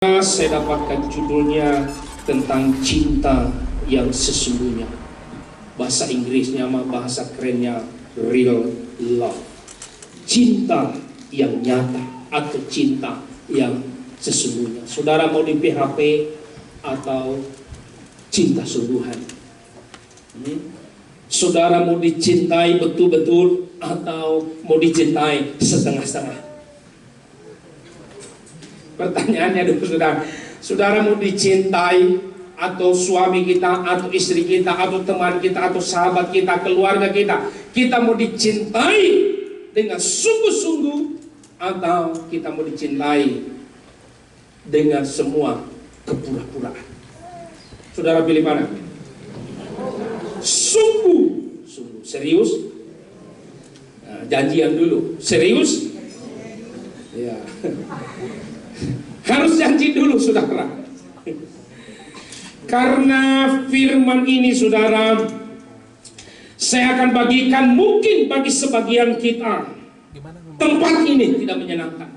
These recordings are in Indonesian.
Saya dapatkan judulnya tentang cinta yang sesungguhnya. Bahasa Inggrisnya sama bahasa kerennya real love. Cinta yang nyata atau cinta yang sesungguhnya. Saudara mau di PHP atau cinta sungguhan? Saudara mau dicintai betul-betul atau mau dicintai setengah-setengah? Pertanyaannya dulu saudara, saudara mau dicintai atau suami kita, atau istri kita, atau teman kita, atau sahabat kita, keluarga kita mau dicintai dengan sungguh-sungguh atau kita mau dicintai dengan semua kepura-puraan? Saudara pilih mana? Sungguh-sungguh, serius. Nah, janjian dulu, serius? Ya. Harus janji dulu saudara. Karena firman ini saudara, saya akan bagikan mungkin bagi sebagian kita tempat ini tidak menyenangkan,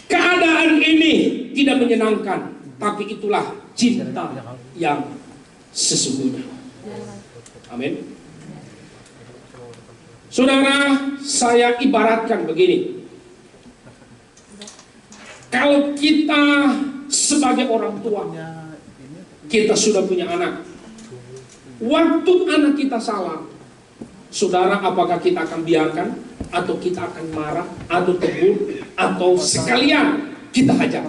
keadaan ini tidak menyenangkan, tapi itulah cinta yang sesungguhnya. Amin. Saudara, saya ibaratkan begini. Kalau kita sebagai orang tua, kita sudah punya anak. Waktu anak kita salah, saudara, apakah kita akan biarkan? Atau kita akan marah? Atau tegur? Atau sekalian kita hajar?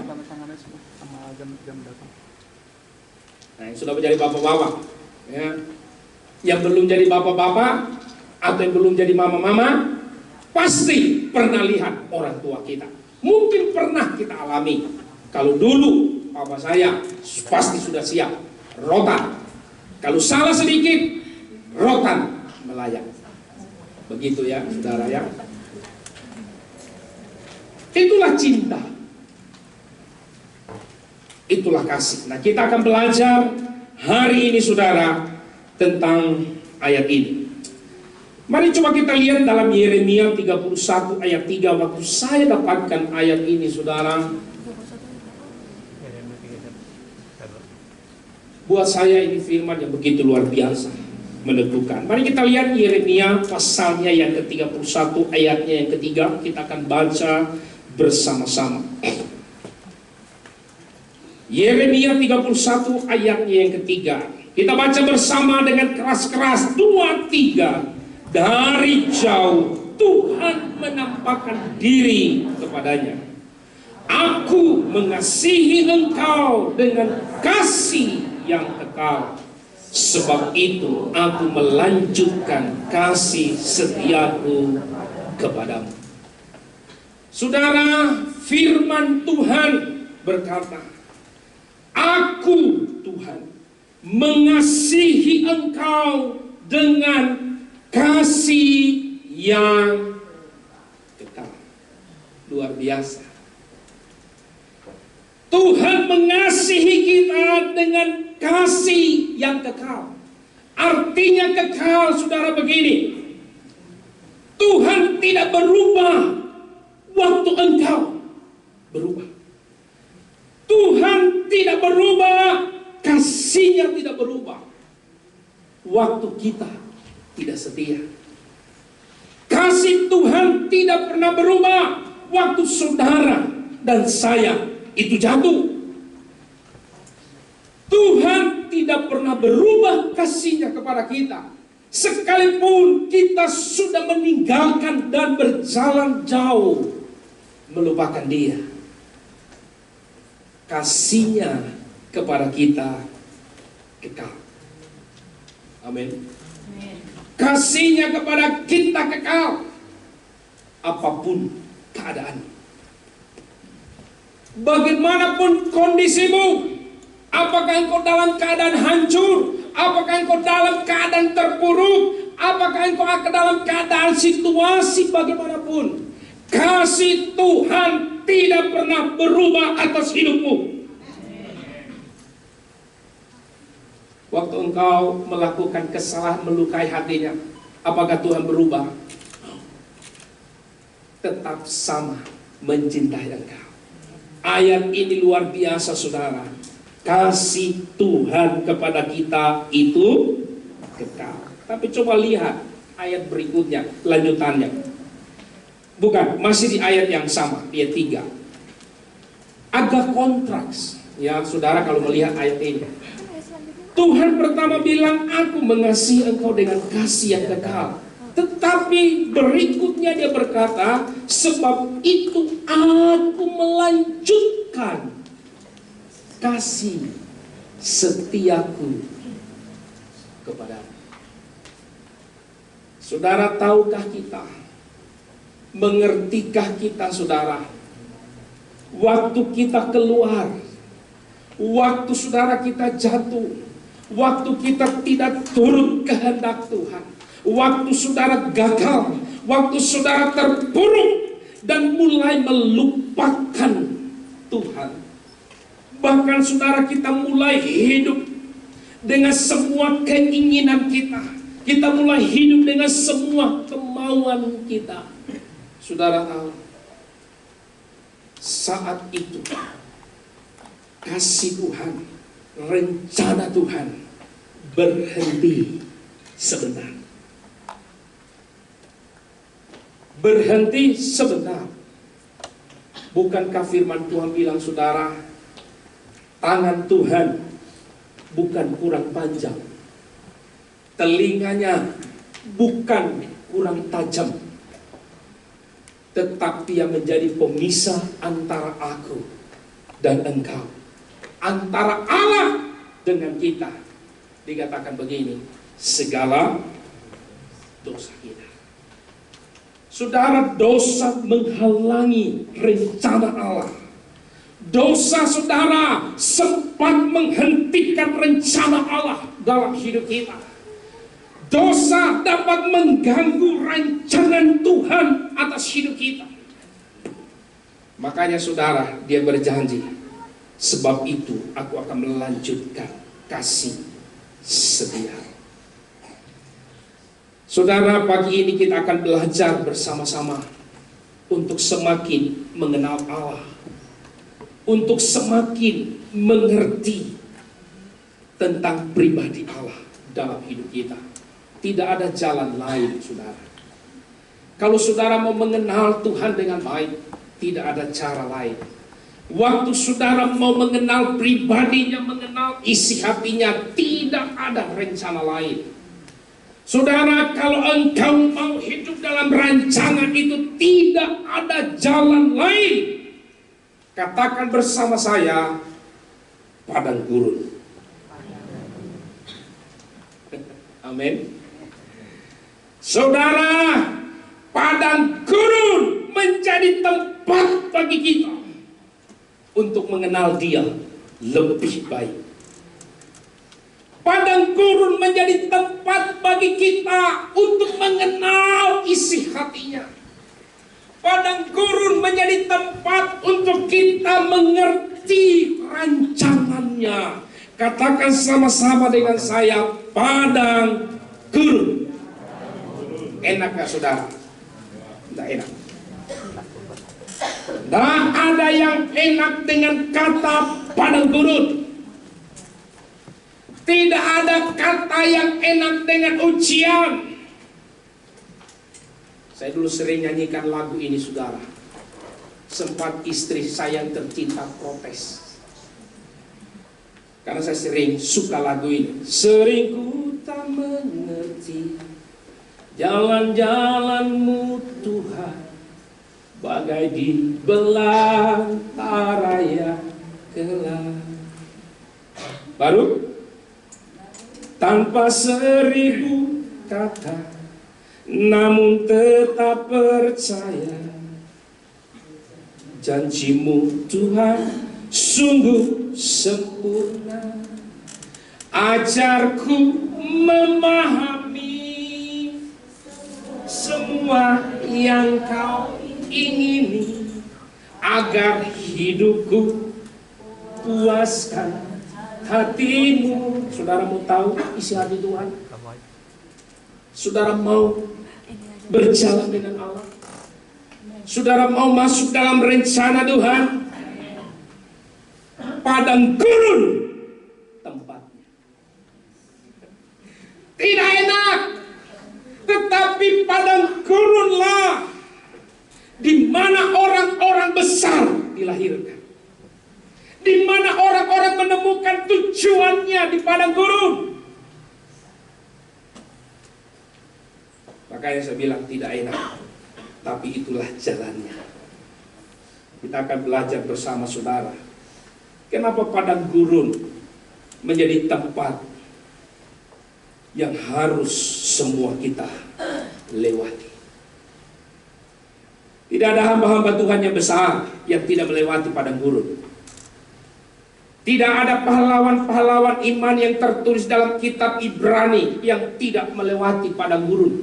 Nah, yang sudah menjadi bapak-bapak, ya, yang belum jadi bapak-bapak atau yang belum jadi mama-mama, pasti pernah lihat orang tua kita. Mungkin pernah kita alami. Kalau dulu papa saya pasti sudah siap rotan. Kalau salah sedikit, rotan melayang. Begitu ya saudara ya. Itulah cinta. Itulah kasih. Nah, kita akan belajar hari ini saudara tentang ayat ini. Mari coba kita lihat dalam Yeremia 31 ayat 3. Waktu saya dapatkan ayat ini saudara, buat saya ini firman yang begitu luar biasa, menentukan. Mari kita lihat Yeremia pasalnya yang ke-31 ayatnya yang ketiga. Kita akan baca bersama-sama. Yeremia 31 ayatnya yang ketiga. Kita baca bersama dengan keras-keras. 2, 3. Dari jauh Tuhan menampakkan diri kepadanya. Aku mengasihi engkau dengan kasih yang kekal. Sebab itu aku melanjutkan kasih setiaku kepadamu. Saudara, firman Tuhan berkata, aku Tuhan mengasihi engkau dengan kasih yang kekal. Luar biasa. Tuhan mengasihi kita dengan kasih yang kekal. Artinya kekal saudara begini, Tuhan tidak berubah waktu engkau berubah. Tuhan tidak berubah, kasihnya tidak berubah waktu kita tidak setia. Kasih Tuhan tidak pernah berubah waktu saudara dan saya itu jatuh. Tuhan tidak pernah berubah kasihnya kepada kita, sekalipun kita sudah meninggalkan dan berjalan jauh melupakan Dia. Kasihnya kepada kita kekal. Amin. Kasihnya kepada kita kekal, apapun keadaan, bagaimanapun kondisimu. Apakah engkau dalam keadaan hancur? Apakah engkau dalam keadaan terpuruk? Apakah engkau dalam keadaan situasi bagaimanapun, kasih Tuhan tidak pernah berubah atas hidupmu. Waktu engkau melakukan kesalahan melukai hatinya, apakah Tuhan berubah? Tetap sama mencintai engkau. Ayat ini luar biasa, saudara. Kasih Tuhan kepada kita itu kekal. Tapi coba lihat ayat berikutnya, lanjutannya. Bukan, masih di ayat yang sama, ayat 3. Agak kontras, ya saudara kalau melihat ayat ini. Tuhan pertama bilang, aku mengasihi engkau dengan kasih yang kekal. Tetapi berikutnya dia berkata, sebab itu aku melanjutkan kasih setiaku kepadamu. Saudara, tahukah kita, mengertikah kita, saudara, waktu kita keluar, waktu saudara kita jatuh, waktu kita tidak turut kehendak Tuhan, waktu saudara gagal, waktu saudara terpuruk dan mulai melupakan Tuhan, bahkan saudara kita mulai hidup dengan semua keinginan kita mulai hidup dengan semua kemauan kita. Saudara tahu, saat itu kasih Tuhan, rencana Tuhan berhenti sebentar. Berhenti sebentar. Bukankah firman Tuhan bilang, saudara, tangan Tuhan bukan kurang panjang, telinganya bukan kurang tajam, tetapi yang menjadi pemisah antara aku dan engkau, antara Allah dengan kita. Dikatakan begini, segala dosa kita. Saudara, dosa menghalangi rencana Allah. Dosa, saudara, sempat menghentikan rencana Allah dalam hidup kita. Dosa dapat mengganggu rancangan Tuhan atas hidup kita. Makanya saudara, dia berjanji, sebab itu aku akan melanjutkan kasih setia. Saudara, pagi ini kita akan belajar bersama-sama untuk semakin mengenal Allah, untuk semakin mengerti tentang pribadi Allah dalam hidup kita. Tidak ada jalan lain, saudara. Kalau saudara mau mengenal Tuhan dengan baik, tidak ada cara lain. Waktu saudara mau mengenal pribadinya, mengenal isi hatinya, tidak ada rencana lain. Saudara, kalau engkau mau hidup dalam rancangan itu, tidak ada jalan lain. Katakan bersama saya, padang gurun. Amin. Saudara, padang gurun menjadi tempat bagi kita untuk mengenal Dia lebih baik. Padang gurun menjadi tempat bagi kita untuk mengenal isi hatinya. Padang gurun menjadi tempat untuk kita mengerti rancangannya. Katakan sama-sama dengan saya, padang gurun. Enak gak saudara? Tidak enak. Tidak ada yang enak dengan kata padang gurun. Tidak ada kata yang enak dengan ujian. Saya dulu sering nyanyikan lagu ini, saudara. Sempat istri saya yang tercinta protes, karena saya sering suka lagu ini. Sering ku tak mengerti jalan-jalan-Mu Tuhan, bagai di belantara yang gelap. Baru tanpa 1000 kata, namun tetap percaya. Janji-Mu Tuhan sungguh sempurna. Ajarku memahami semua yang Kau ingini, agar hidupku puaskan hati-Mu. Saudara mau tahu isi hati Tuhan? Saudara mau berjalan dengan Allah? Saudara mau masuk dalam rencana Tuhan? padang gurun tempatnya. Tidak enak, tetapi padang gurunlah di mana orang-orang besar dilahirkan, di mana orang-orang menemukan tujuannya di padang gurun. Makanya saya bilang tidak enak, tapi itulah jalannya. Kita akan belajar bersama saudara, kenapa padang gurun menjadi tempat yang harus semua kita lewati. Tidak ada hamba-hamba Tuhan yang besar yang tidak melewati padang gurun. Tidak ada pahlawan-pahlawan iman yang tertulis dalam kitab Ibrani yang tidak melewati padang gurun.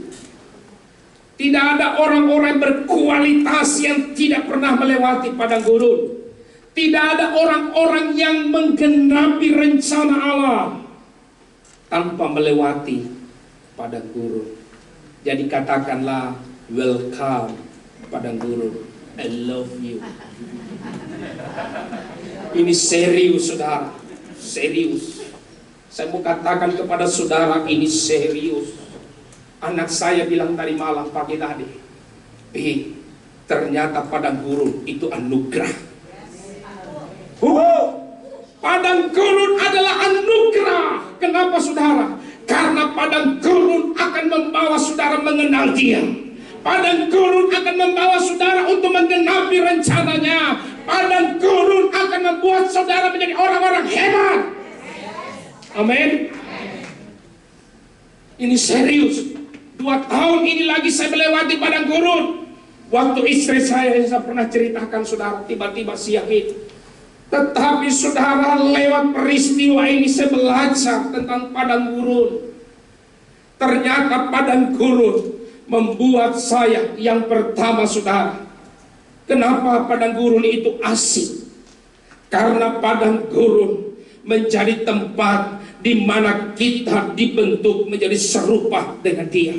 Tidak ada orang-orang berkualitas yang tidak pernah melewati padang gurun. Tidak ada orang-orang yang menggenapi rencana Allah tanpa melewati padang gurun. Jadi katakanlah, welcome padang gurun. I love you. Ini serius saudara, serius. Saya mau katakan kepada saudara, ini serius. Anak saya bilang tadi malam, pagi tadi, ternyata padang gurun itu anugerah. Padang gurun adalah anugerah. Kenapa saudara? Karena padang gurun akan membawa saudara mengenal Dia. Padang gurun akan membawa saudara untuk menggenapi rencananya. Padang gurun akan membuat saudara menjadi orang-orang hebat. Amin. Ini serius. 2 tahun ini lagi saya melewati padang gurun. Waktu istri saya pernah ceritakan saudara, tiba-tiba siang itu. Tetapi saudara, lewat peristiwa ini saya belajar tentang padang gurun. Ternyata padang gurun membuat saya yang pertama saudara. Kenapa padang gurun itu asik? Karena padang gurun menjadi tempat di mana kita dibentuk menjadi serupa dengan Dia.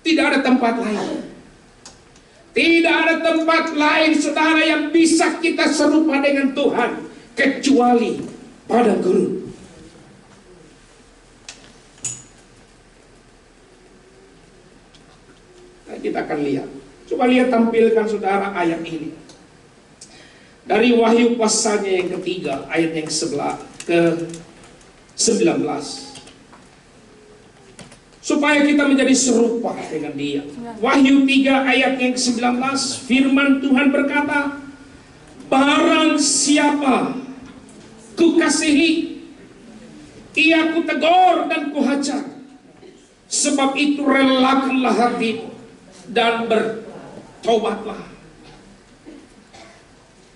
Tidak ada tempat lain. Tidak ada tempat lain saudara yang bisa kita serupa dengan Tuhan kecuali padang gurun. Nah, kita akan lihat. Coba lihat, tampilkan saudara ayat ini. Dari Wahyu pasalnya yang ketiga, ayat yang ke-19. Supaya kita menjadi serupa dengan Dia. Wahyu 3 ayat yang ke-19, firman Tuhan berkata, barang siapa kukasihi, ia kutegur dan kuhajar. Sebab itu relakanlah hatimu dan bertobatlah.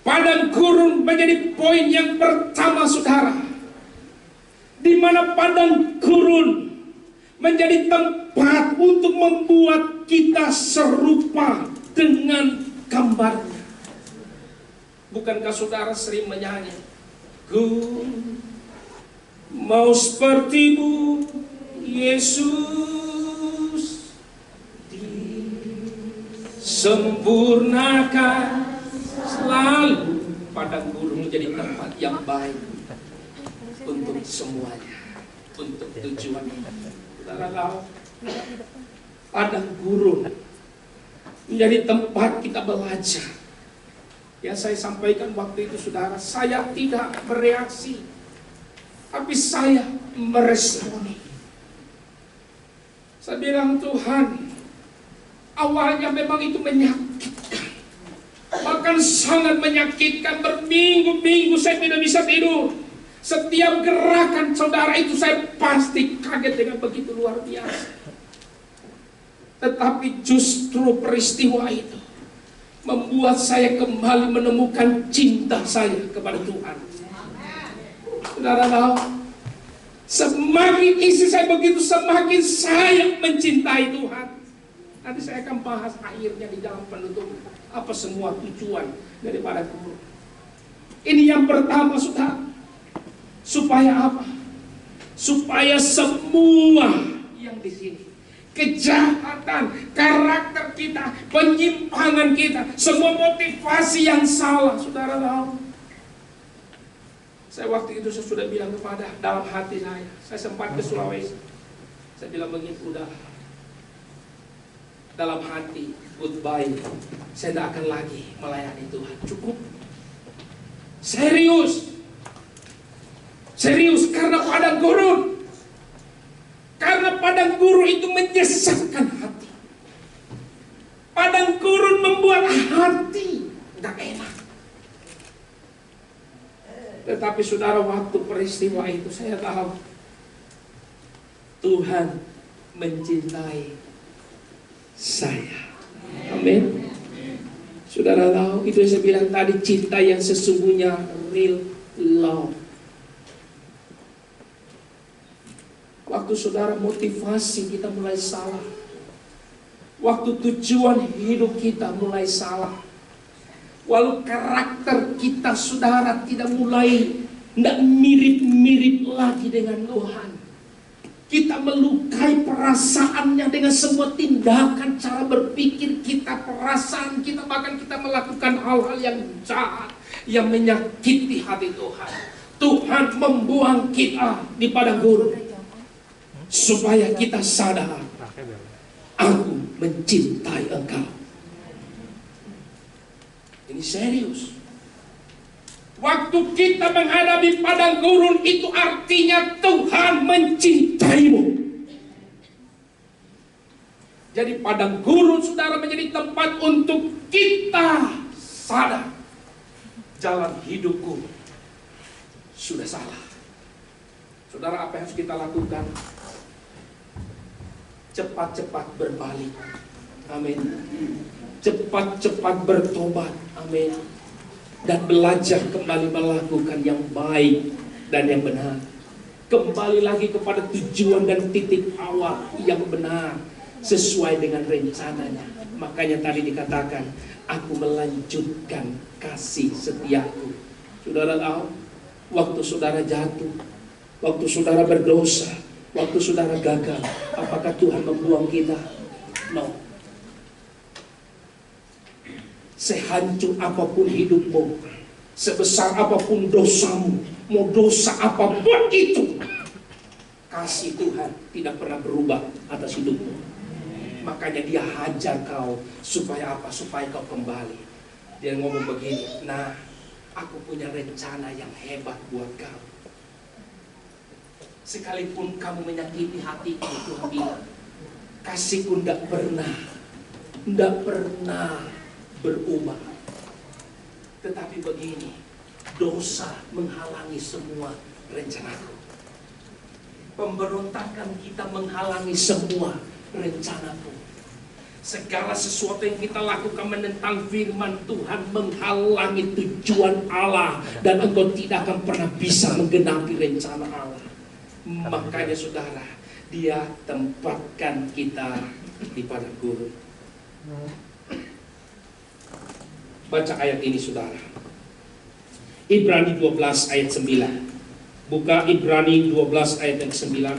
Padang gurun menjadi poin yang pertama saudara, di mana padang gurun menjadi tempat untuk membuat kita serupa dengan gambarnya. Bukankah saudara sering menyanyi, ku mau sepertimu Yesus, disempurnakan selalu. Padang gurun menjadi tempat yang baik untuk semuanya, untuk tujuannya. Padang gurun menjadi tempat kita belajar. Ya, saya sampaikan waktu itu saudara, saya tidak bereaksi, tapi saya meresponi. Saya bilang, Tuhan, awalnya memang itu menyakitkan, bahkan sangat menyakitkan. Berminggu-minggu saya tidak bisa tidur. Setiap gerakan saudara itu saya pasti kaget dengan begitu luar biasa. Tetapi justru peristiwa itu membuat saya kembali menemukan cinta saya kepada Tuhan. Saudara tahu, semakin isi saya begitu, semakin saya mencintai Tuhan. Nanti saya akan bahas akhirnya di dalam penutup apa semua tujuan daripada guru. Ini yang pertama saudara. Supaya apa? Supaya semua yang di sini, kejahatan, karakter kita, penyimpangan kita, semua motivasi yang salah, saudara tahu, Saya waktu itu saya sudah bilang kepada dalam hati saya sempat ke Sulawesi. Saya bilang begini, udah dalam hati, goodbye. Saya tidak akan lagi melayani Tuhan. Cukup. Serius. Serius, karena padang gurun. Karena padang gurun itu menyesatkan hati. Padang gurun membuat hati tidak enak. Tetapi saudara, waktu peristiwa itu saya tahu Tuhan mencintai saya. Amin. Saudara tahu, itu yang saya bilang tadi, cinta yang sesungguhnya, real love. Waktu saudara motivasi kita mulai salah, waktu tujuan hidup kita mulai salah, walau karakter kita saudara tidak mirip-mirip lagi dengan Tuhan, kita melukai perasaannya dengan semua tindakan, cara berpikir kita, perasaan kita, bahkan kita melakukan hal-hal yang jahat, yang menyakiti hati Tuhan. Tuhan membuang kita di padang gurun supaya kita sadar, aku mencintai engkau. Ini serius. Waktu kita menghadapi padang gurun itu artinya Tuhan mencintaimu. Jadi padang gurun saudara menjadi tempat untuk kita sadar, jalan hidupku sudah salah. Saudara, apa yang harus kita lakukan? Cepat-cepat berbalik. Amin. Cepat-cepat bertobat. Amin. Dan belajar kembali melakukan yang baik dan yang benar. Kembali lagi kepada tujuan dan titik awal yang benar, sesuai dengan rencananya. Makanya tadi dikatakan, aku melanjutkan kasih setiaku. Saudara tahu, waktu saudara jatuh, waktu saudara berdosa, waktu saudara gagal, apakah Tuhan membuang kita? No. Sehancur apapun hidupmu, sebesar apapun dosamu, mau dosa apapun itu, kasih Tuhan tidak pernah berubah atas hidupmu. Makanya dia hajar kau supaya apa? Supaya kau kembali. Dia ngomong begini, nah, aku punya rencana yang hebat buat kau. Sekalipun kamu menyakiti hatiku, Tuhan bilang, kasihku tidak pernah berubah. Tetapi begini, dosa menghalangi semua rencanaku. Pemberontakan kita menghalangi semua rencanaku. Segala sesuatu yang kita lakukan menentang firman Tuhan menghalangi tujuan Allah, dan engkau tidak akan pernah bisa menggenapi rencana Allah. Makanya saudara, dia tempatkan kita di padang gurun. Baca ayat ini saudara, Ibrani 12 ayat 9. Buka Ibrani 12 ayat 9.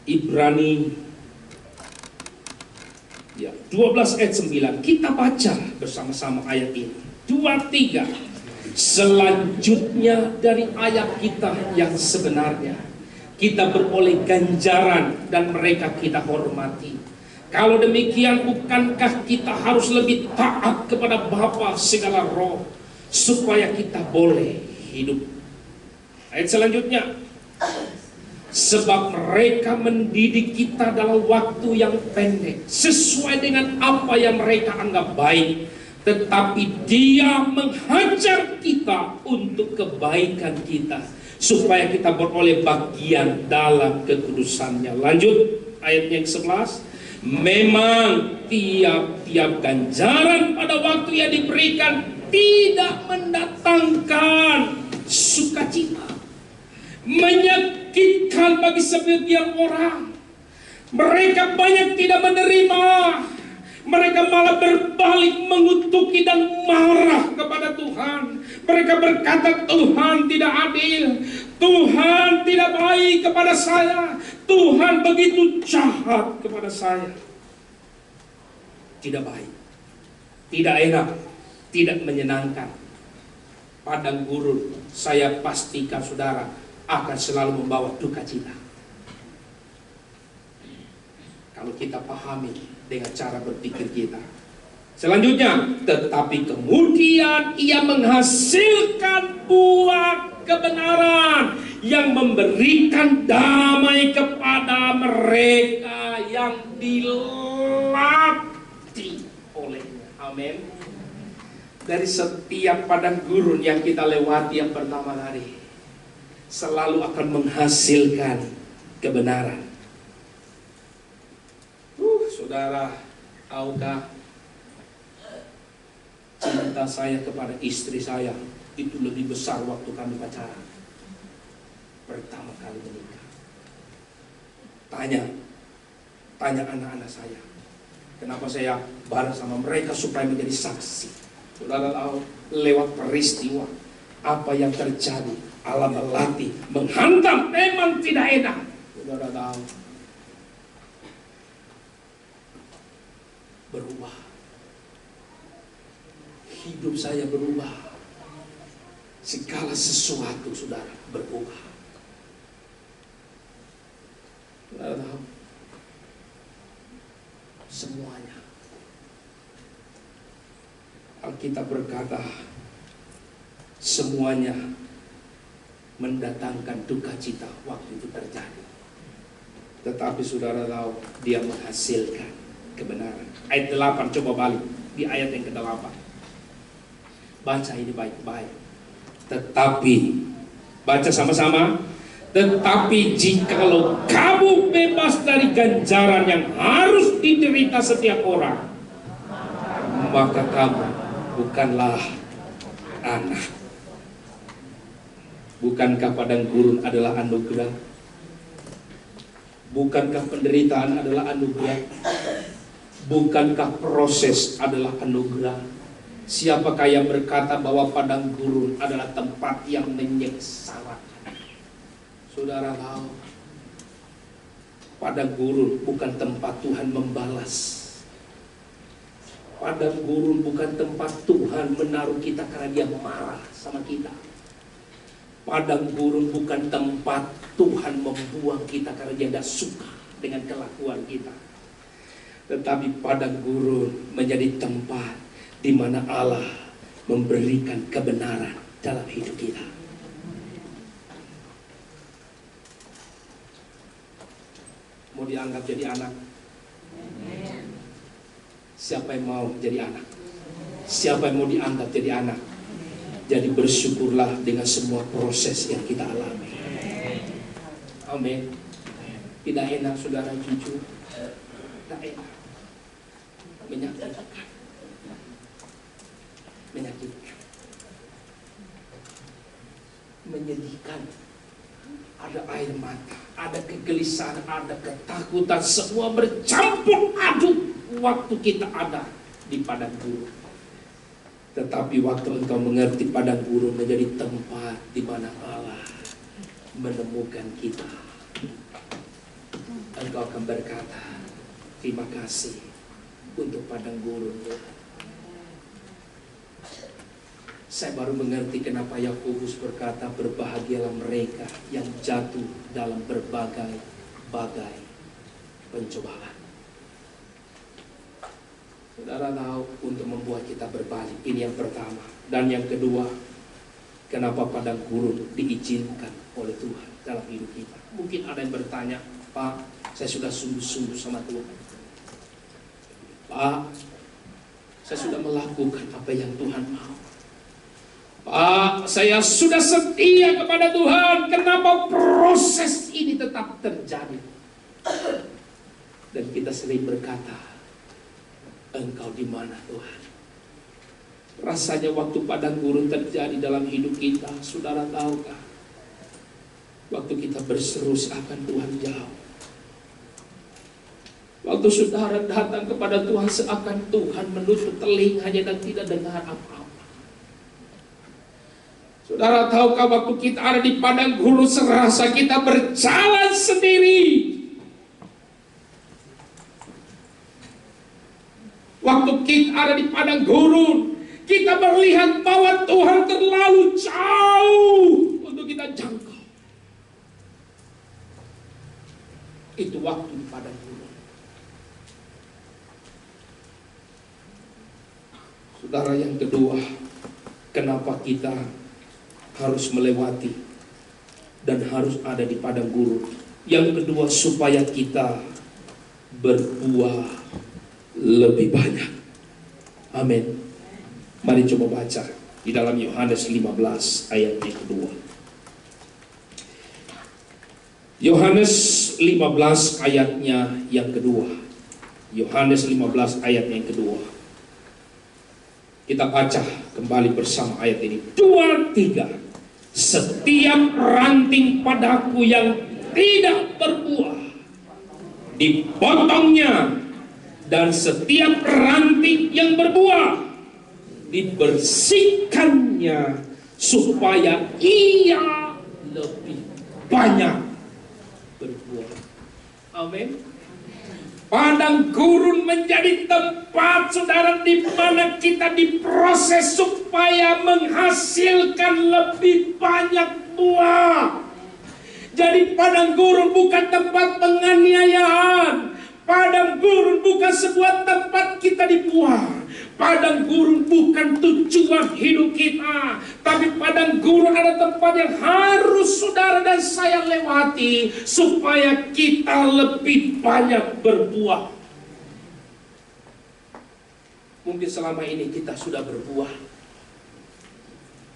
Ibrani 12 ayat 9. Kita baca bersama-sama ayat ini. 2, 3. Selanjutnya dari ayat kita yang sebenarnya, kita beroleh ganjaran dan mereka kita hormati. Kalau demikian, bukankah kita harus lebih taat kepada Bapa segala roh, supaya kita boleh hidup? Ayat selanjutnya, sebab mereka mendidik kita dalam waktu yang pendek, sesuai dengan apa yang mereka anggap baik. Tetapi dia menghajar kita untuk kebaikan kita, supaya kita beroleh bagian dalam kekudusannya. Lanjut, ayat yang 11. Memang tiap-tiap ganjaran pada waktu yang diberikan tidak mendatangkan sukacita, menyakitkan bagi sebagian orang. Mereka banyak tidak menerima, mereka malah berbalik mengutuki dan marah kepada Tuhan. Mereka berkata, Tuhan tidak adil, Tuhan tidak baik kepada saya, Tuhan begitu jahat kepada saya. Tidak baik, tidak enak, tidak menyenangkan. padang gurun, saya pastikan saudara akan selalu membawa duka cita. Kalau kita pahami dengan cara berpikir kita. Selanjutnya, tetapi kemudian ia menghasilkan buah kebenaran yang memberikan damai kepada mereka yang dilatih olehnya. Amin. Dari setiap padang gurun yang kita lewati yang pertama tadi, selalu akan menghasilkan kebenaran. Saudara, tahukah cinta saya kepada istri saya itu lebih besar waktu kami pacaran, pertama kali menikah. Tanya anak-anak saya, kenapa saya bareng sama mereka supaya menjadi saksi. Saudara tahu, lewat peristiwa apa yang terjadi, Allah melatih, menghantam, memang tidak enak. Saudara tahu, berubah. Hidup saya berubah. Segala sesuatu, saudara, berubah. Saudara tahu, semuanya. Alkitab berkata, semuanya mendatangkan duka cita waktu itu terjadi. Tetapi saudara tahu, dia menghasilkan kebenaran. Ayat 8, coba balik di ayat yang ke-8. Baca ini baik-baik. Tetapi, baca sama-sama. Tetapi jikalau kamu bebas dari ganjaran yang harus diderita setiap orang, maka kamu bukanlah anak. Bukankah padang gurun adalah anugerah? Bukankah penderitaan adalah anugerah? Bukankah proses adalah anugerah? Siapakah yang berkata bahwa padang gurun adalah tempat yang menyengsarakan? Saudara tahu, padang gurun bukan tempat Tuhan membalas. Padang gurun bukan tempat Tuhan menaruh kita karena dia marah sama kita. Padang gurun bukan tempat Tuhan membuang kita karena dia tidak suka dengan kelakuan kita. Tetapi padang gurun menjadi tempat di mana Allah memberikan kebenaran dalam hidup kita. Mau dianggap jadi anak? Siapa yang mau jadi anak? Siapa yang mau dianggap jadi anak? Jadi bersyukurlah dengan semua proses yang kita alami. Amin. Tidak enak, saudara, jujur. Tidak enak. Menyakitkan. Menyedihkan. Ada air mata, ada kegelisahan, ada ketakutan, semua bercampur aduk waktu kita ada di padang gurun. Tetapi waktu engkau mengerti padang gurun menjadi tempat di mana Allah menemukan kita, engkau akan berkata, terima kasih untuk padang gurun. Saya baru mengerti kenapa Yakobus berkata, berbahagialah mereka yang jatuh dalam berbagai-bagai pencobaan. Saudara tahu, untuk membuat kita berbalik, ini yang pertama. Dan yang kedua, kenapa padang gurun diizinkan oleh Tuhan dalam hidup kita? Mungkin ada yang bertanya, Pak, saya sudah sungguh-sungguh sama Tuhan. Pak, saya sudah melakukan apa yang Tuhan mau. Pak, saya sudah setia kepada Tuhan. Kenapa proses ini tetap terjadi? Dan kita sering berkata, engkau di mana Tuhan? Rasanya waktu padang gurun terjadi dalam hidup kita, saudara tahukah? Waktu kita berseru seakan Tuhan jauh. Waktu saudara datang kepada Tuhan seakan Tuhan menutup telinganya dan tidak dengar apa-apa. Saudara tahukah waktu kita ada di padang gurun serasa kita berjalan sendiri. Waktu kita ada di padang gurun, kita melihat bahwa Tuhan terlalu jauh untuk kita jangkau. Itu waktu di padang gurun. Saudara, yang kedua, kenapa kita harus melewati dan harus ada di padang gurun? Yang kedua, supaya kita berbuah lebih banyak. Amin. Mari coba baca di dalam Yohanes 15 ayat yang kedua. Yohanes 15 ayatnya yang kedua. Yohanes 15 ayat yang kedua. Kita baca kembali bersama ayat ini. 2, 3. Setiap ranting padaku yang tidak berbuah dipotongnya, dan setiap ranting yang berbuah dibersihkannya, supaya ia lebih banyak berbuah. Amin. Padang gurun menjadi tempat, saudara, di mana kita diproses supaya menghasilkan lebih banyak buah. Jadi padang gurun bukan tempat penganiayaan. Padang gurun bukan sebuah tempat kita dibuang. Padang gurun bukan tujuan hidup kita, tapi padang gurun ada tempat yang harus saudara dan saya lewati supaya kita lebih banyak berbuah. Mungkin selama ini kita sudah berbuah,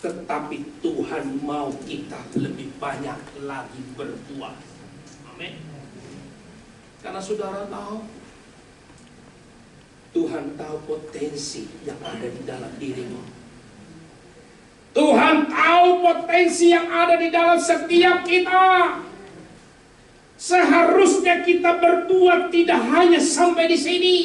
tetapi Tuhan mau kita lebih banyak lagi berbuah. Amin. Karena saudara tahu, Tuhan tahu potensi yang ada di dalam dirimu. Tuhan tahu potensi yang ada di dalam setiap kita. Seharusnya kita berbuat tidak hanya sampai di sini.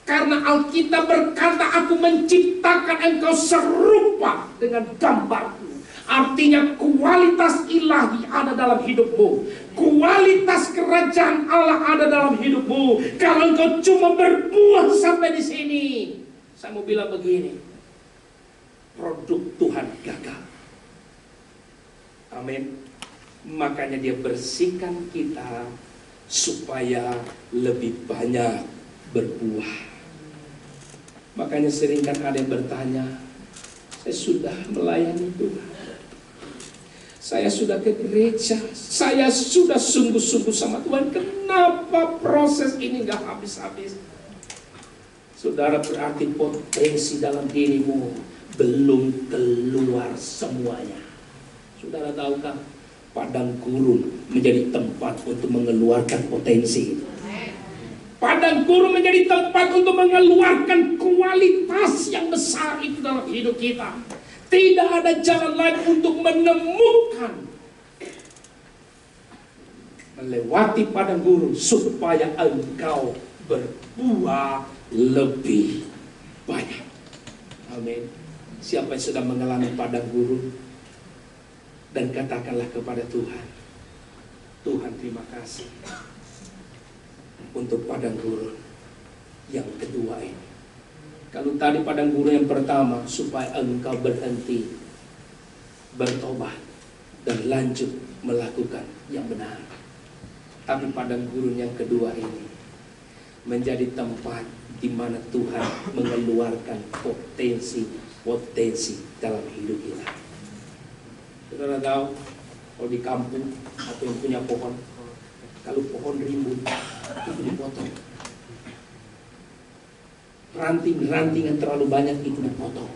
Karena Alkitab berkata, aku menciptakan engkau serupa dengan gambarku. Artinya kualitas ilahi ada dalam hidupmu. Kualitas kerajaan Allah ada dalam hidupmu. Kalau engkau cuma berbuat sampai di sini, saya mau bilang begini, produk Tuhan gagal. Amin. Makanya dia bersihkan kita supaya lebih banyak berbuah. Makanya sering kan ada yang bertanya, saya sudah melayani Tuhan, saya sudah ke gereja, saya sudah sungguh-sungguh sama Tuhan, kenapa proses ini gak habis-habis? Saudara, berarti potensi dalam dirimu belum keluar semuanya. Saudara tahukah, padang gurun menjadi tempat untuk mengeluarkan potensi. Padang gurun menjadi tempat untuk mengeluarkan kualitas yang besar itu dalam hidup kita. Tidak ada jalan lain untuk menemukan, melewati padang gurun supaya engkau berbuah lebih banyak. Amin. Siapa yang sedang mengalami padang gurun, dan katakanlah kepada Tuhan, Tuhan terima kasih untuk padang gurun yang kedua ini. Kalau tadi padang gurun yang pertama supaya engkau berhenti, bertobat, dan lanjut melakukan yang benar. Tapi padang gurun yang kedua ini menjadi tempat di mana Tuhan mengeluarkan potensi dalam hidup kita. Saudara tahu, kalau di kampung atau yang punya pohon, kalau pohon rimbun itu dipotong. Ranting-ranting yang terlalu banyak itu dipotong.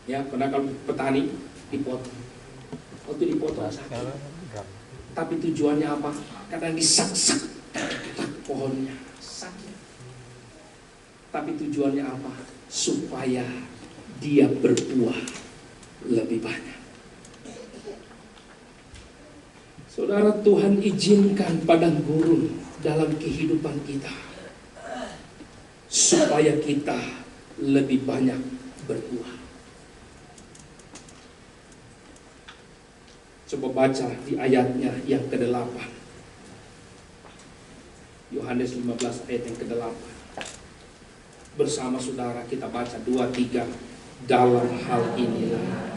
Ya, karena kalau petani dipotong. Waktu dipotong sakit. Tapi tujuannya apa? Kadang disak-sak pohonnya sakit. Tapi tujuannya apa? Supaya dia berbuah lebih banyak. Saudara, Tuhan izinkan padang gurun dalam kehidupan kita supaya kita lebih banyak berbuah. Coba baca di ayatnya yang ke-8. Yohanes 15 ayat yang ke-8. Bersama saudara kita baca 2, 3. Dalam hal inilah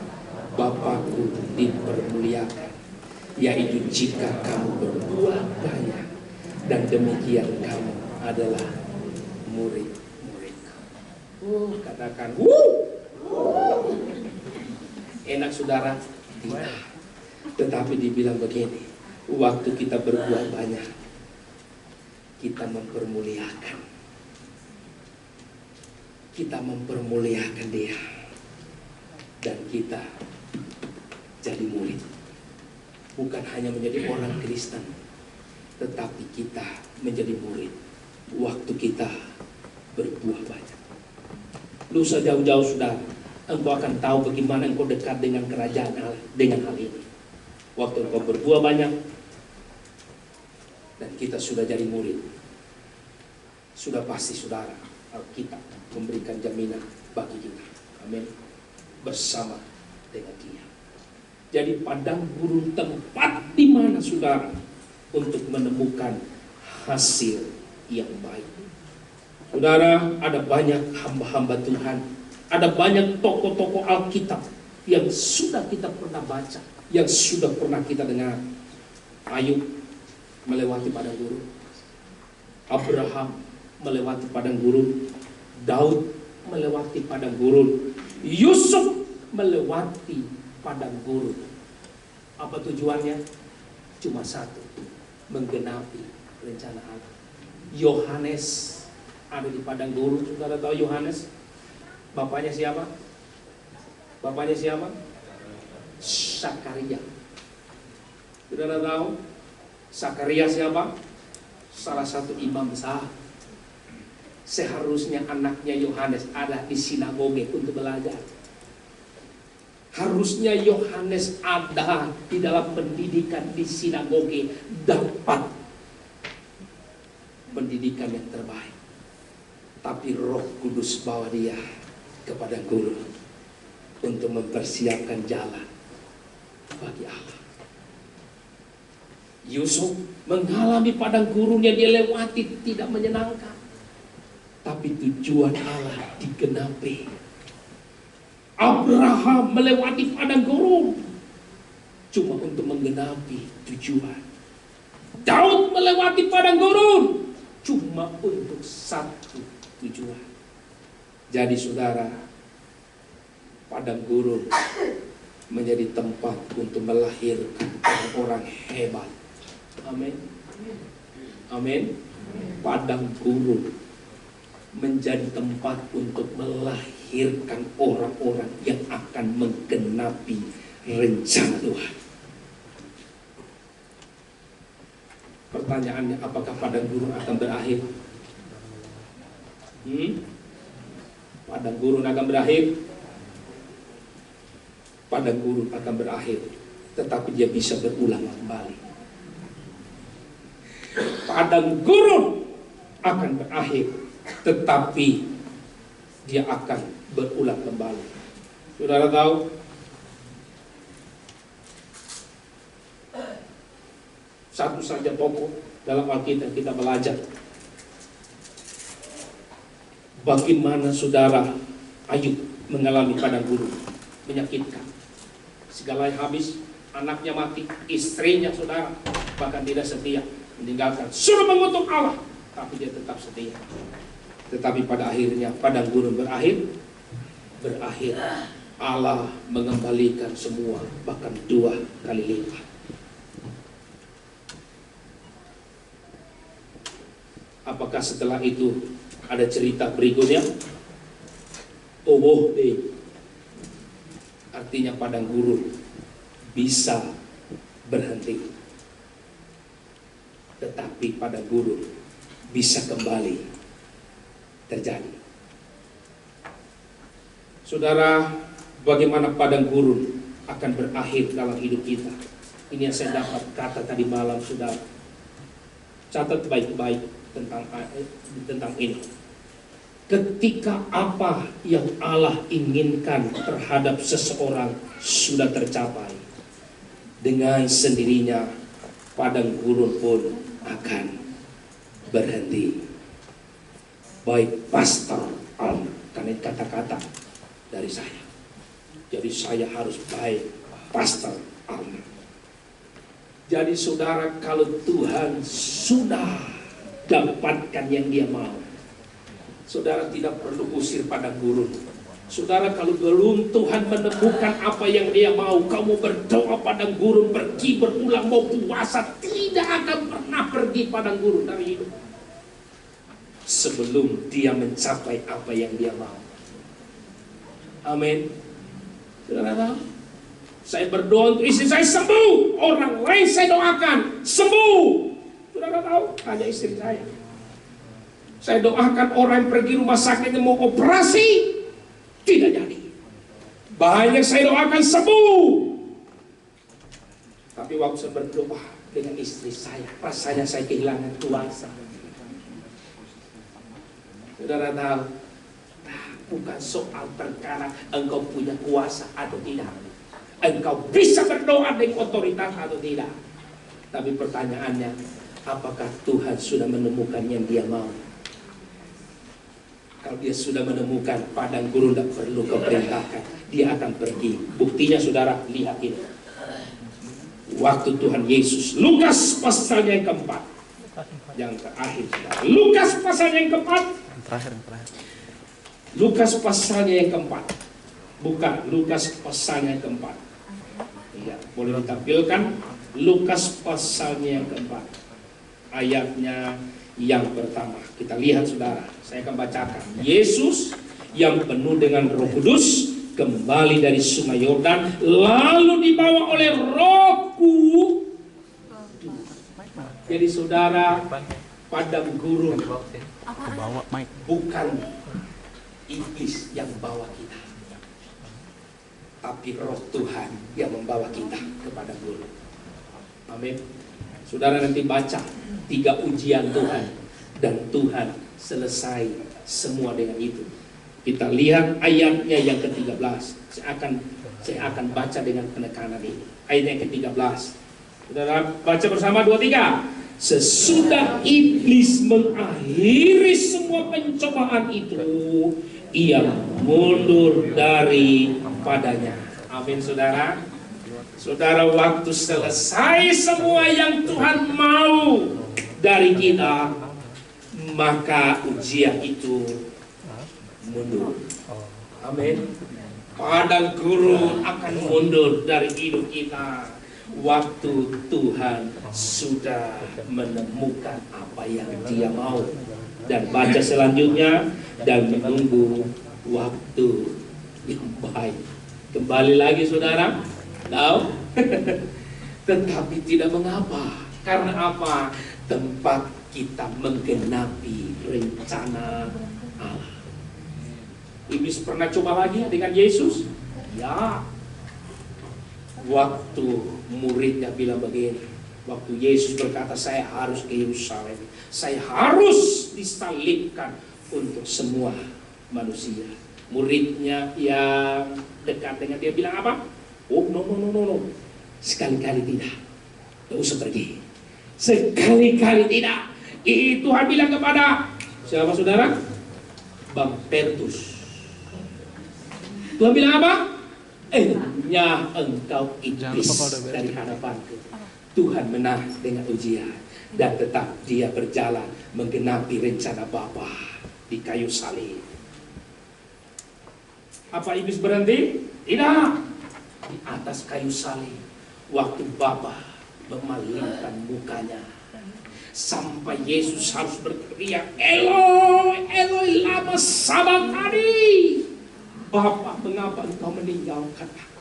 Bapakku dipermuliakan, yaitu jika kamu berbuah banyak, dan demikian kamu adalah murid-muridku. Katakan, enak saudara? Tidak. Tetapi dibilang begini, waktu kita berbuah banyak, kita mempermuliakan. Kita mempermuliakan dia. Dan kita jadi murid. Bukan hanya menjadi orang Kristen, tetapi kita menjadi murid waktu kita berbuah banyak. Lusa jauh-jauh saudara, engkau akan tahu bagaimana engkau dekat dengan kerajaan Allah dengan hal ini. Waktu engkau berbuah banyak dan kita sudah jadi murid, sudah pasti saudara, Alkitab memberikan jaminan bagi kita. Amin. Bersama dengan dia. Jadi padang gurun tempat di mana saudara untuk menemukan hasil yang baik. Saudara, ada banyak hamba-hamba Tuhan, ada banyak tokoh-tokoh Alkitab yang sudah kita pernah baca, yang sudah pernah kita dengar. Ayub melewati padang gurun, Abraham melewati padang gurun, Daud melewati padang gurun, Yusuf melewati padang gurun. Apa tujuannya? Cuma satu, menggenapi rencana Allah. Yohanes ada di padang gurun. Saudara tahu Yohanes? Bapaknya siapa? Bapaknya siapa? Sakaria. Saudara tahu Sakaria siapa? Salah satu imam besar. Seharusnya anaknya Yohanes ada di sinagoge untuk belajar. Harusnya Yohanes ada di dalam pendidikan di sinagoge, dapat pendidikan yang terbaik. Tapi Roh Kudus bawa dia ke padang gurun untuk mempersiapkan jalan bagi Allah. Yusuf mengalami padang gurun yang dia lewati tidak menyenangkan, tapi tujuan Allah digenapi. Abraham melewati padang gurun cuma untuk menggenapi tujuan. Daud melewati padang gurun cuma untuk satu tujuan. Jadi saudara, padang gurun menjadi tempat untuk melahirkan orang hebat. Amin. Amin. Padang gurun menjadi tempat untuk melahirkan orang-orang yang akan menggenapi rencana Tuhan. Pertanyaannya, apakah padang gurun akan berakhir? Padang gurun akan berakhir? Padang gurun akan berakhir, tetapi dia bisa berulang kembali. Padang gurun akan berakhir, tetapi dia akan berulang kembali. Saudara tahu, satu saja tokoh dalam Alkitab kita belajar bagaimana saudara Ayub mengalami padang gurun menyakitkan. Segalanya habis, anaknya mati, istrinya saudara bahkan tidak setia, meninggalkan, suruh mengutuk Allah, tapi dia tetap setia. Tetapi pada akhirnya padang gurun berakhir. Allah mengembalikan semua, bahkan 2 kali lipat. Apakah setelah itu ada cerita berikutnya? Oh deh. Artinya padang gurun bisa berhenti, tetapi padang gurun bisa kembali terjadi. Saudara, bagaimana padang gurun akan berakhir dalam hidup kita? Ini yang saya dapat kata tadi malam, saudara. Catat baik-baik tentang ini. Ketika apa yang Allah inginkan terhadap seseorang sudah tercapai, dengan sendirinya padang gurun pun akan berhenti. Baik pastor karena kata-kata dari saya. Jadi saya harus baik, Pastor Arman. Jadi saudara, kalau Tuhan sudah dapatkan yang dia mau, saudara tidak perlu usir padang gurun. Saudara, kalau belum Tuhan menemukan apa yang dia mau, kamu berdoa padang gurun, pergi berulang, mau puasa, tidak akan pernah pergi padang gurun dari hidup sebelum dia mencapai apa yang dia mau. Amin. Saudara tahu, saya berdoa untuk istri saya sembuh, orang lain saya doakan sembuh. Saudara tahu, hanya istri saya. Saya doakan orang yang pergi rumah sakit yang mau operasi, tidak jadi. Banyak saya doakan sembuh. Tapi waktu saya berdoa dengan istri saya, rasanya saya kehilangan kuasa. Saudara tahu, bukan soal perkara engkau punya kuasa atau tidak, engkau bisa berdoa dengan otoritas atau tidak. Tapi pertanyaannya, apakah Tuhan sudah menemukan yang dia mau? Kalau dia sudah menemukan, padang gurun tidak perlu kau perintahkan, dia akan pergi. Buktinya saudara, lihat ini. Waktu Tuhan Yesus, Lukas pasalnya yang keempat, yang terakhir, Lukas pasalnya yang keempat, Lukas pasalnya yang keempat, bukan Lukas pasalnya yang keempat. Iya, boleh ditampilkan Lukas pasalnya yang keempat, ayatnya yang pertama. Kita lihat saudara, saya akan bacakan. Yesus yang penuh dengan Roh Kudus kembali dari Sungai Yordan, lalu dibawa oleh Rohku. Jadi saudara, padang gurun bukan iblis yang membawa kita, tapi Roh Tuhan yang membawa kita ke padang gurun. Amin. Saudara nanti baca 3 ujian Tuhan, dan Tuhan selesai semua dengan itu. Kita lihat ayatnya yang ke-13. Saya akan baca dengan penekanan ini. Ayat yang ke-13. Saudara baca bersama 2-3. Sesudah iblis mengakhiri semua pencobaan itu, ia mundur daripadanya. Amin saudara. Saudara, waktu selesai semua yang Tuhan mau dari kita, maka ujian itu mundur. Amin. Padang gurun akan mundur dari hidup kita waktu Tuhan sudah menemukan apa yang dia mau. Dan baca selanjutnya, dan menunggu waktu yang baik. Kembali lagi saudara, tahu? Tetapi tidak mengapa. Karena apa? Tempat kita menggenapi rencana Allah. Iblis pernah coba lagi dengan Yesus? Ya. Waktu muridnya bilang begini, waktu Yesus berkata, saya harus ke Yerusalem, saya harus disalibkan untuk semua manusia. Muridnya yang dekat dengan dia bilang apa? Oh no, sekali-kali tidak, tidak usah pergi, sekali-kali tidak. Tuhan bilang kepada siapa saudara? Bang Petrus. Tuhan bilang apa? Nyah engkau iblis dari hadapanku. Tuhan menang dengan ujian, dan tetap dia berjalan menggenapi rencana Bapa di kayu salib. Apa iblis berhenti? Tidak. Di atas kayu salib, waktu Bapa memalingkan mukanya, sampai Yesus harus berteriak, Eloi, Eloi, lama sabachthani. Bapa, mengapa engkau meninggalkan aku?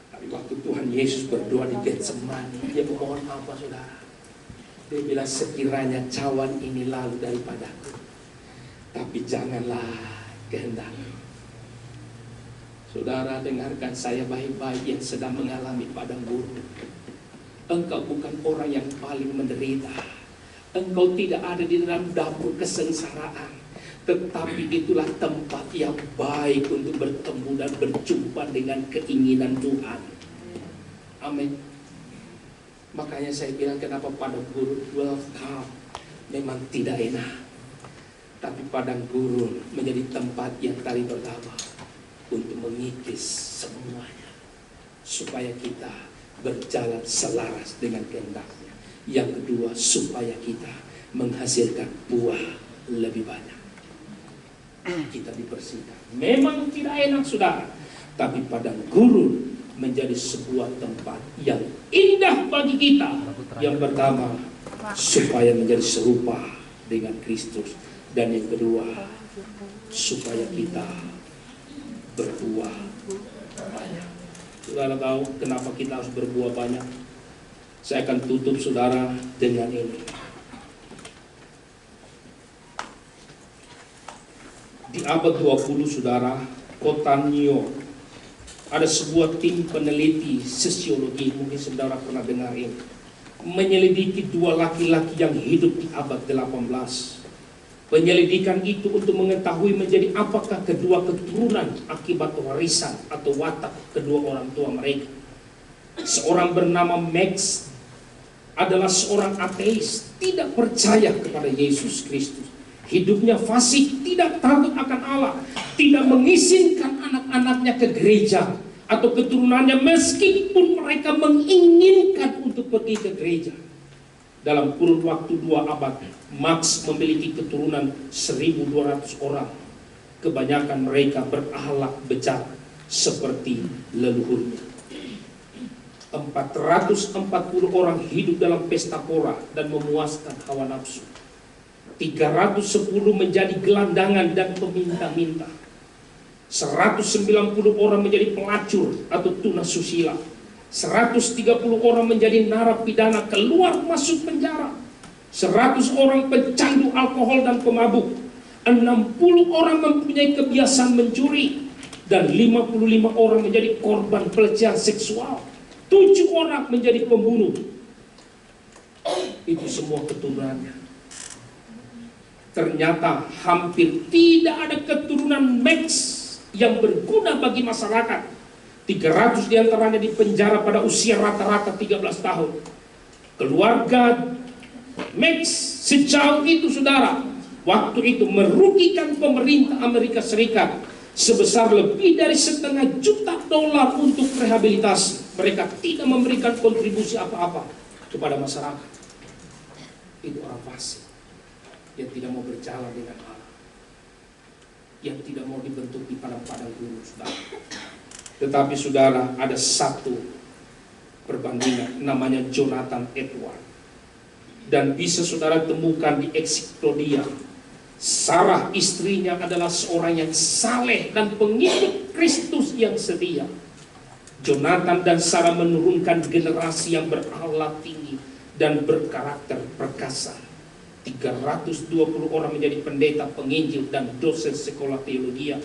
Tapi waktu Tuhan Yesus berdoa di Getsemani, dia memohon apa saudara? Dia bilang, sekiranya cawan ini lalu daripadaku, tapi janganlah kehendakku. Saudara, dengarkan saya baik-baik yang sedang mengalami padang gurun. Engkau bukan orang yang paling menderita. Engkau tidak ada di dalam dapur kesengsaraan. Tetapi itulah tempat yang baik untuk bertemu dan berjumpa dengan keinginan Tuhan. Amin. Makanya saya bilang, kenapa padang gurun? Welcome. Memang tidak enak. Tapi padang gurun menjadi tempat yang tadi pertama untuk mengikis semuanya, supaya kita berjalan selaras dengan kehendaknya. Yang kedua, supaya kita menghasilkan buah lebih banyak. Kita dibersihkan. Memang tidak enak, saudara, tapi padang gurun menjadi sebuah tempat yang indah bagi kita. Yang pertama, supaya menjadi serupa dengan Kristus. Dan yang kedua, supaya kita berbuah banyak. Saudara tahu kenapa kita harus berbuah banyak? Saya akan tutup, saudara, dengan ini. Di abad 20, saudara, kota New York, ada sebuah tim peneliti sosiologi, mungkin saudara pernah dengar ini, menyelidiki dua laki-laki yang hidup di abad 18. Penyelidikan itu untuk mengetahui menjadi apakah kedua keturunan akibat warisan atau watak kedua orang tua mereka. Seorang bernama Max adalah seorang ateis, tidak percaya kepada Yesus Kristus. Hidupnya fasik, tidak takut akan Allah, tidak mengizinkan anak-anaknya ke gereja atau keturunannya meskipun mereka menginginkan untuk pergi ke gereja. Dalam kurun waktu 2 abad, Max memiliki keturunan 1.200 orang. Kebanyakan mereka berakhlak bejat seperti leluhurnya. 440 orang hidup dalam pesta pora dan memuaskan hawa nafsu. 310 menjadi gelandangan dan peminta-minta. 190 orang menjadi pelacur atau tuna susila. 130 orang menjadi narapidana keluar masuk penjara. 100 orang pecandu alkohol dan pemabuk. 60 orang mempunyai kebiasaan mencuri. Dan 55 orang menjadi korban pelecehan seksual. 7 orang menjadi pembunuh. Itu semua keturunannya. Ternyata hampir tidak ada keturunan Max yang berguna bagi masyarakat. 300 diantaranya dipenjara pada usia rata-rata 13 tahun. Keluarga Max sejauh itu, saudara, waktu itu merugikan pemerintah Amerika Serikat sebesar lebih dari $1,5 juta untuk rehabilitasi. Mereka tidak memberikan kontribusi apa-apa kepada masyarakat. Itu orang fasik yang tidak mau berjalan dengan Allah, yang tidak mau dibentuk di padang-padang gurun, saudara. Tetapi saudara, ada satu perbandingan namanya Jonathan Edwards. Dan bisa saudara temukan di ensiklopedia. Sarah istrinya adalah seorang yang saleh dan pengikut Kristus yang setia. Jonathan dan Sarah menurunkan generasi yang berakhlak tinggi dan berkarakter perkasa. 320 orang menjadi pendeta, penginjil, dan dosen sekolah teologi.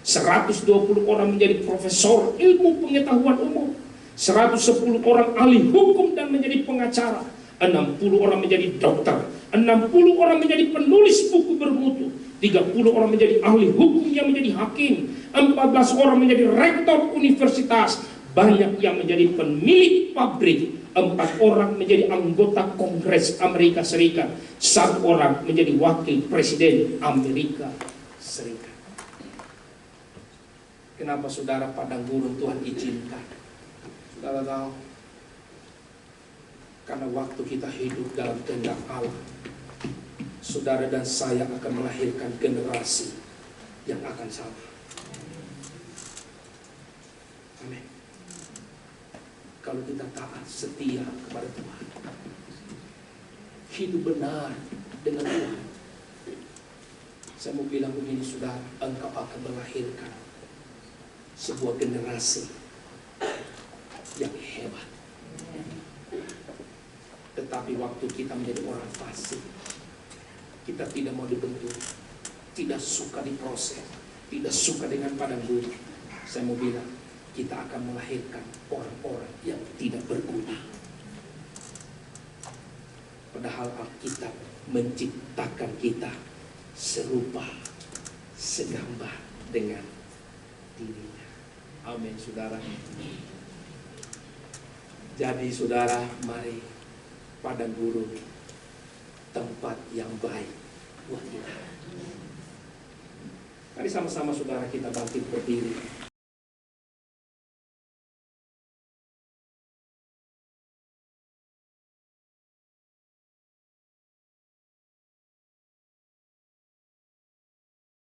120 orang menjadi profesor ilmu pengetahuan umum. 110 orang ahli hukum dan menjadi pengacara. 60 orang menjadi dokter. 60 orang menjadi penulis buku bermutu. 30 orang menjadi ahli hukum yang menjadi hakim. 14 orang menjadi rektor universitas. Banyak yang menjadi pemilik pabrik. 4 orang menjadi anggota Kongres Amerika Serikat. 1 orang menjadi wakil presiden Amerika Serikat. Kenapa saudara padang gurun Tuhan izinkan? Saudara tahu, karena waktu kita hidup dalam kehendak Allah, saudara dan saya akan melahirkan generasi yang akan sama. Amin. Kalau kita taat, setia kepada Tuhan, hidup benar dengan Tuhan, saya mau bilang begini, saudara, engkau akan melahirkan sebuah generasi yang hebat. Tetapi waktu kita menjadi orang fasik, kita tidak mau dibentuk, tidak suka diproses, tidak suka dengan padang gurun, saya mau bilang, kita akan melahirkan orang-orang yang tidak berguna. Padahal Alkitab menciptakan kita serupa, segambar dengan dirinya. Amin, saudara. Jadi saudara, mari padang gurun tempat yang baik buat kita. Mari sama-sama saudara kita bangkit berdiri.